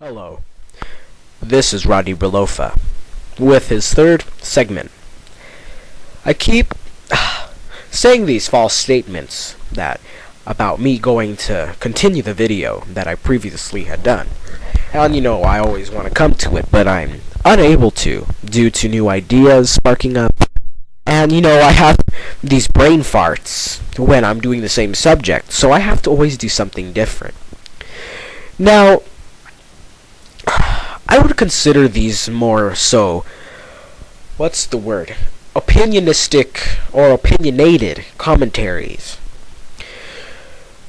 Hello, this is Rodney Brolofa with his third segment. I keep saying these false statements that about me going to continue the video that I previously had done. And I always want to come to it, but I'm unable to due to new ideas sparking up. And I have these brain farts when I'm doing the same subject, so I have to always do something different. Now, I would consider these more so, opinionistic or opinionated commentaries.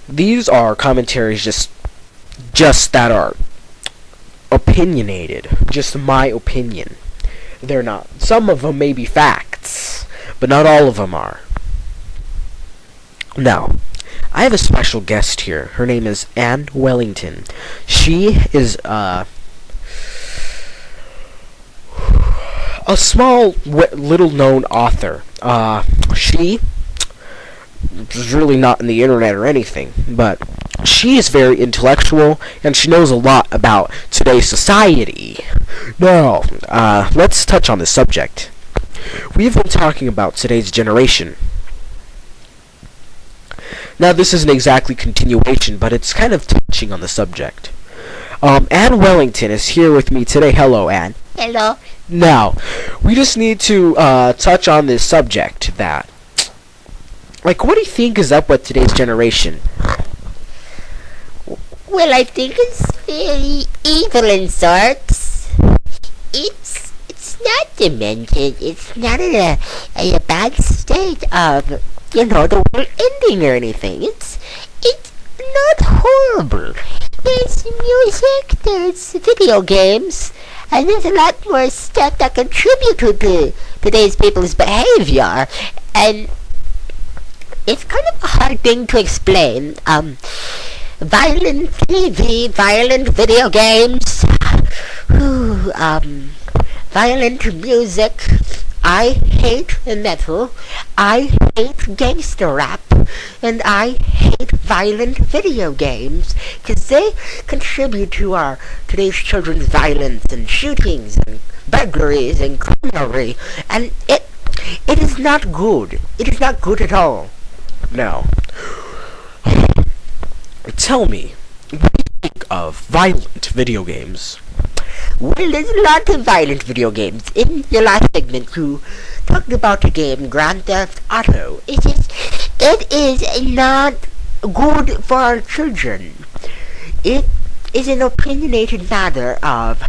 These are commentaries just that are opinionated, just my opinion. They're not. Some of them may be facts, but not all of them are. Now, I have a special guest here. Her name is Anne Wellington. She is a small, little-known author. She is really not in the internet or anything, but she is very intellectual, and she knows a lot about today's society. Now, let's touch on this subject. We've been talking about today's generation. Now, this isn't exactly continuation, but it's kind of touching on the subject. Anne Wellington is here with me today. Hello, Anne. Hello. Now, we just need to touch on this subject that, what do you think is up with today's generation? Well, I think it's very evil in sorts. It's not demented. It's not in a bad state of, the world ending or anything. It's not horrible. There's music, there's video games, and there's a lot more stuff that contribute to today's people's behavior. And it's kind of a hard thing to explain. Violent TV, violent video games, violent music. I hate metal, I hate gangster rap, and I hate violent video games, because they contribute to today's children's violence and shootings and burglaries and criminality, and it is not good. It is not good at all. Now, tell me, what do you think of violent video games? Well, there's a lot of violent video games. In your last segment, you talked about the game Grand Theft Auto. It is not good for our children. It is an opinionated matter of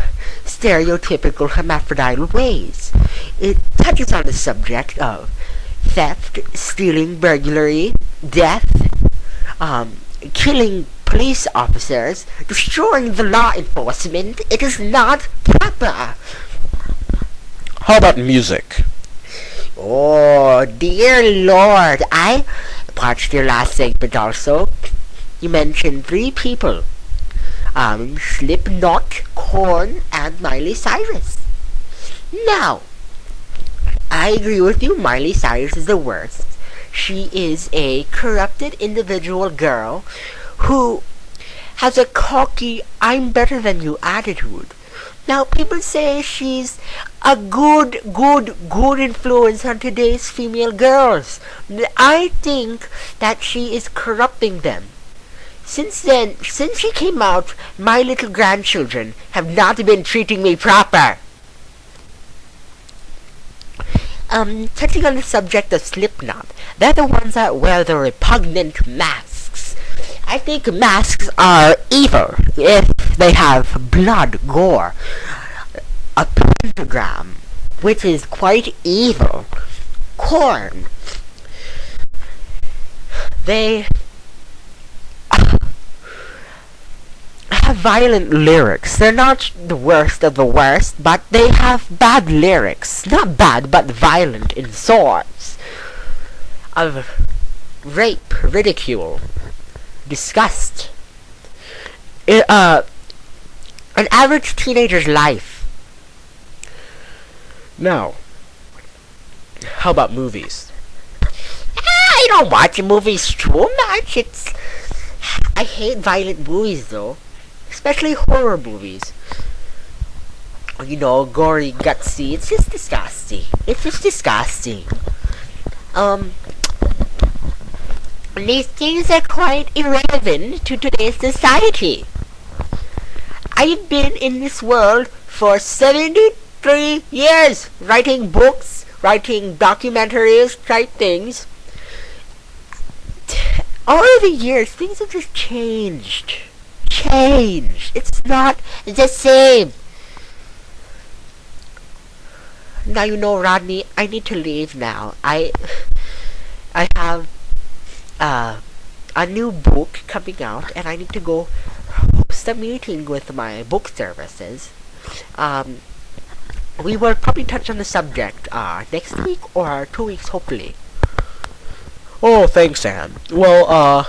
stereotypical hermaphrodite ways. It touches on the subject of theft, stealing, burglary, death, killing police officers, destroying the law enforcement. It is not proper. How about music? Oh, dear Lord. I watched your last segment also. You mentioned 3 people. Slipknot, Korn, and Miley Cyrus. Now, I agree with you. Miley Cyrus is the worst. She is a corrupted individual girl who has a cocky, I'm better than you attitude. Now, people say she's a good influence on today's female girls. I think that she is corrupting them. Since she came out, my little grandchildren have not been treating me proper. Touching on the subject of Slipknot, they're the ones that wear the repugnant masks. I think masks are evil if they have blood, gore, a pentagram, which is quite evil. Korn. They have violent lyrics. They're not the worst of the worst, but they have bad lyrics. Not bad, but violent in sorts. Of rape, ridicule, disgust. An average teenager's life. Now, how about movies? I don't watch movies too much. I hate violent movies though. especially horror movies. You know, gory, gutsy. It's just disgusting. It's just disgusting. These things are quite irrelevant to today's society. I've been in this world for 73 years, writing books, writing documentaries, type things. Over the years, things have just changed. It's not the same. Now you know, Rodney, I need to leave now. I have a new book coming out, and I need to go host a meeting with my book services. We will probably touch on the subject next week or 2 weeks, hopefully. Oh, thanks, Anne. Well,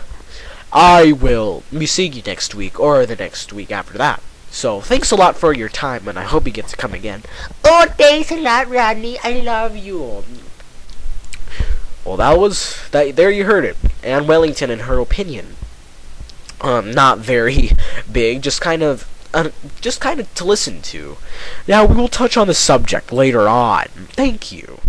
I will be seeing you next week, or the next week after that. So, thanks a lot for your time, and I hope you get to come again. Oh, thanks a lot, Rodney. I love you. Well, there you heard it. Anne Wellington and her opinion. Not very big, just kind of to listen to. Now, we will touch on the subject later on. Thank you.